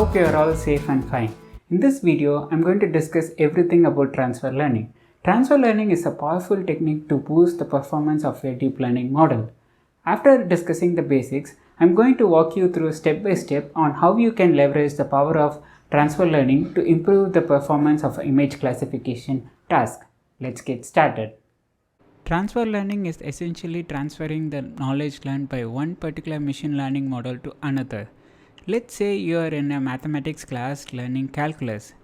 hope you are all safe and fine. In this video, I'm going to discuss everything about transfer learning. Transfer learning is a powerful technique to boost the performance of a deep learning model. After discussing the basics, I'm going to walk you through step by step on how you can leverage the power of transfer learning to improve the performance of image classification task. Let's get started. Transfer learning is essentially transferring the knowledge learned by one particular machine learning model to another. Let's say you are in a mathematics class learning calculus.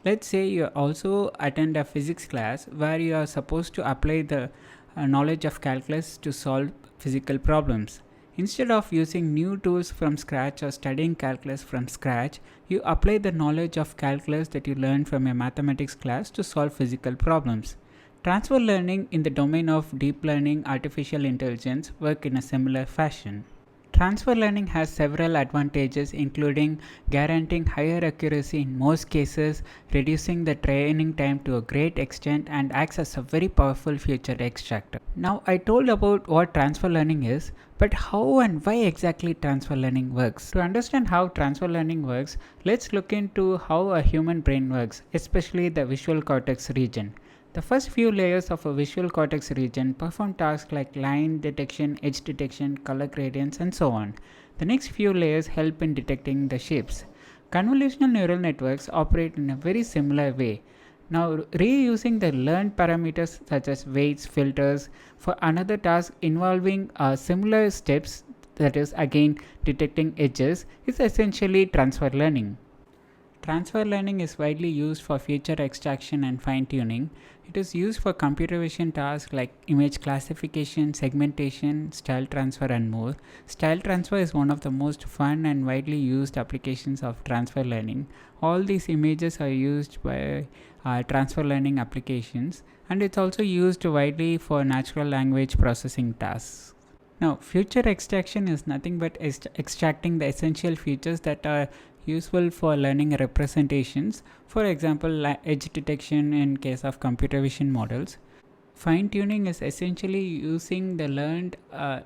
Let's say you also attend a physics class where you are supposed to apply the knowledge of calculus to solve physical problems. Instead of using new tools from scratch or studying calculus from scratch, you apply the knowledge of calculus that you learned from a mathematics class to solve physical problems. Transfer learning in the domain of deep learning artificial intelligence work in a similar fashion. Transfer learning has several advantages, including guaranteeing higher accuracy in most cases, reducing the training time to a great extent, and acts as a very powerful feature extractor. Now, I told about what transfer learning is, but how and why exactly transfer learning works? To understand how transfer learning works, let's look into how a human brain works, especially the visual cortex region. The first few layers of a visual cortex region perform tasks like line detection, edge detection, color gradients, and so on. The next few layers help in detecting the shapes. Convolutional neural networks operate in a very similar way. Now, reusing the learned parameters such as weights, filters for another task involving similar steps, that is again detecting edges, is essentially transfer learning. Transfer learning is widely used for feature extraction and fine-tuning. It is used for computer vision tasks like image classification, segmentation, style transfer, and more. Style transfer is one of the most fun and widely used applications of transfer learning. All these images are used by transfer learning applications, and it's also used widely for natural language processing tasks. Now, feature extraction is nothing but extracting the essential features that are useful for learning representations, for example edge detection in case of computer vision models. Fine tuning is essentially using the learned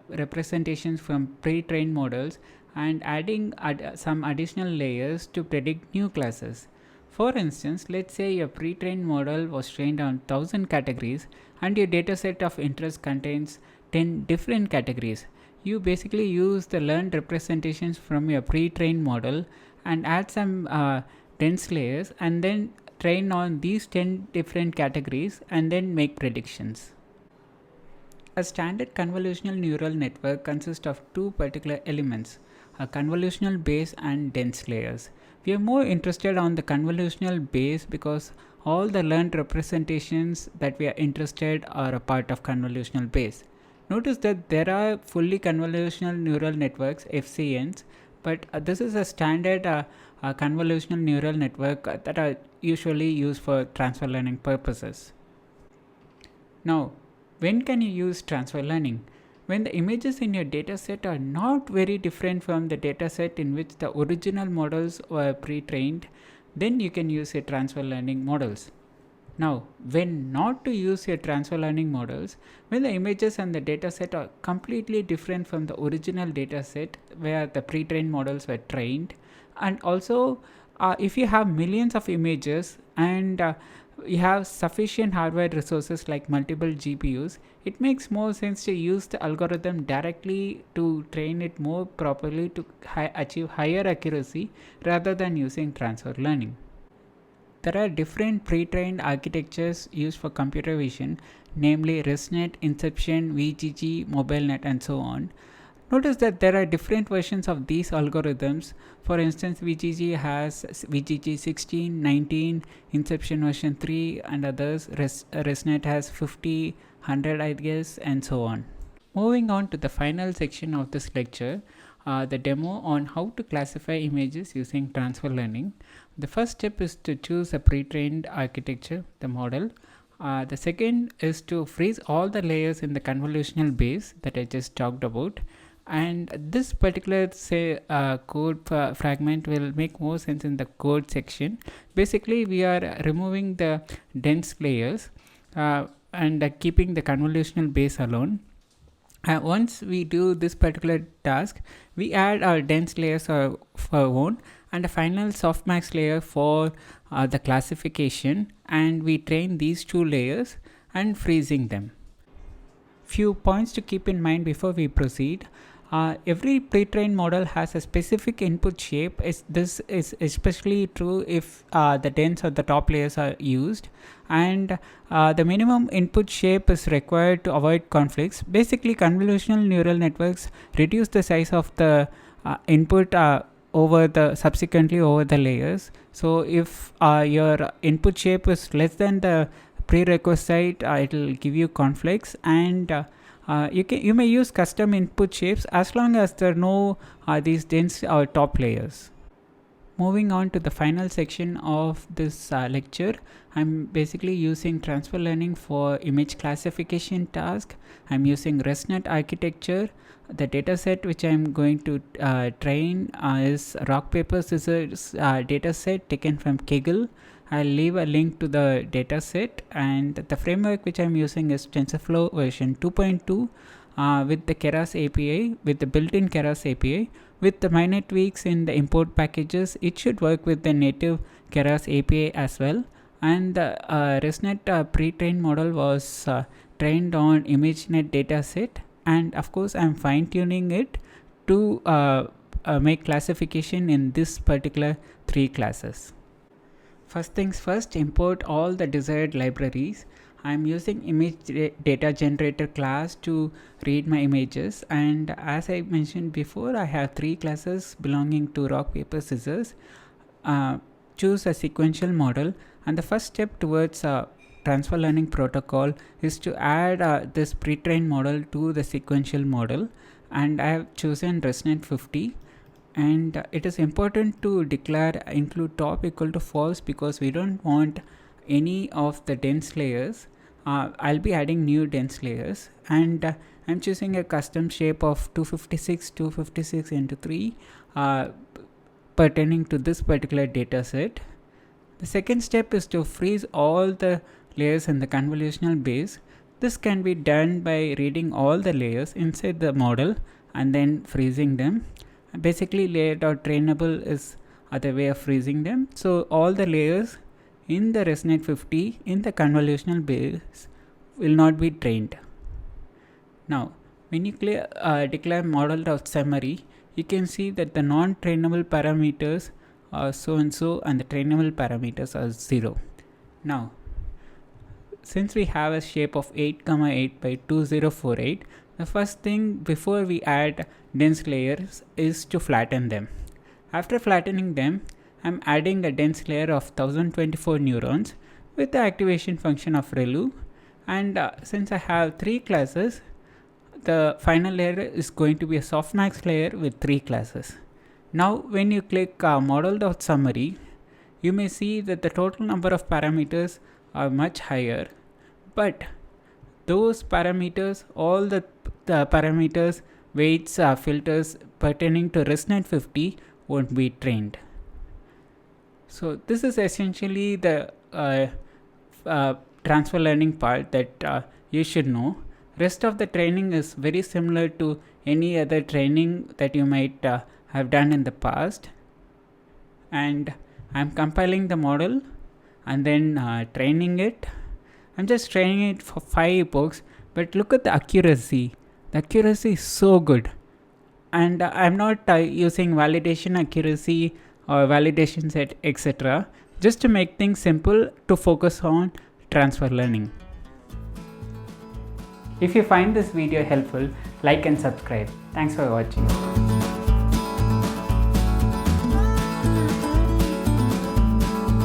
representations from pre-trained models and adding some additional layers to predict new classes. For instance, let's say your pre-trained model was trained on 1000 categories and your dataset of interest contains 10 different categories. You basically use the learned representations from your pre-trained model and add some dense layers and then train on these 10 different categories and then make predictions. A standard convolutional neural network consists of two particular elements, a convolutional base and dense layers. We are more interested on the convolutional base because all the learned representations that we are interested are a part of convolutional base. Notice that there are fully convolutional neural networks, FCNs, but this is a standard convolutional neural network that are usually used for transfer learning purposes. Now, when can you use transfer learning? When the images in your dataset are not very different from the dataset in which the original models were pre-trained, then you can use your transfer learning models. Now, when not to use your transfer learning models, when the images and the dataset are completely different from the original dataset where the pre-trained models were trained, and also if you have millions of images and you have sufficient hardware resources like multiple GPUs, it makes more sense to use the algorithm directly to train it more properly to achieve higher accuracy rather than using transfer learning. There are different pre-trained architectures used for computer vision, namely ResNet, Inception, VGG, MobileNet, and so on. Notice that there are different versions of these algorithms. For instance, VGG has VGG 16, 19, Inception version 3, and others. ResNet has 50, 100, I guess, and so on. Moving on to the final section of this lecture, the demo on how to classify images using transfer learning. The first step is to choose a pre-trained architecture, the model. The second is to freeze all the layers in the convolutional base that I just talked about. And this particular code fragment will make more sense in the code section. Basically, we are removing the dense layers and keeping the convolutional base alone. Once we do this particular task, we add our dense layers for our own and a final softmax layer for the classification, and we train these two layers and freezing them. Few points to keep in mind before we proceed. Every pre-trained model has a specific input shape. This is especially true if the dense or the top layers are used, and the minimum input shape is required to avoid conflicts. Basically, convolutional neural networks reduce the size of the input subsequently over the layers. So if your input shape is less than the prerequisite, it will give you conflicts, and you may use custom input shapes as long as there are no these dense or top layers. Moving on to the final section of this lecture, I'm basically using transfer learning for image classification task. I'm using ResNet architecture. The dataset which I'm going to train is rock paper scissors dataset taken from Kaggle. I'll leave a link to the dataset, and the framework which I'm using is TensorFlow version 2.2 with the Keras API, with the built-in Keras API. With the minor tweaks in the import packages, it should work with the native Keras API as well. And the ResNet pre-trained model was trained on ImageNet dataset, and of course I'm fine-tuning it to make classification in this particular 3 classes. First things first, import all the desired libraries. I'm using image data generator class to read my images, and as I mentioned before, I have 3 classes belonging to rock paper scissors. Choose a sequential model, and the first step towards transfer learning protocol is to add this pre-trained model to the sequential model, and I have chosen ResNet 50. And it is important to declare include top equal to false because we don't want any of the dense layers. I'll be adding new dense layers, and I'm choosing a custom shape of 256 into 3 pertaining to this particular data set. The second step is to freeze all the layers in the convolutional base. This can be done by reading all the layers inside the model and then freezing them. Basically, layer.trainable is other way of freezing them. So all the layers in the ResNet 50 in the convolutional base will not be trained. Now, when you declare model.summary, you can see that the non-trainable parameters are so and so, and the trainable parameters are 0. Now, since we have a shape of 8,8 by 2048, the first thing before we add dense layers is to flatten them. After flattening them, I'm adding a dense layer of 1024 neurons with the activation function of ReLU, and since I have 3 classes, the final layer is going to be a softmax layer with 3 classes. Now when you click model.summary, you may see that the total number of parameters are much higher, but those parameters, all the parameters, weights, filters pertaining to ResNet 50 won't be trained. So this is essentially the transfer learning part that you should know. Rest of the training is very similar to any other training that you might have done in the past, and I'm compiling the model and then training it. I'm just training it for 5 epochs, but look at the accuracy. The accuracy is so good, and I'm not using validation accuracy or validation set etc. just to make things simple to focus on transfer learning. If you find this video helpful, like and subscribe. Thanks for watching.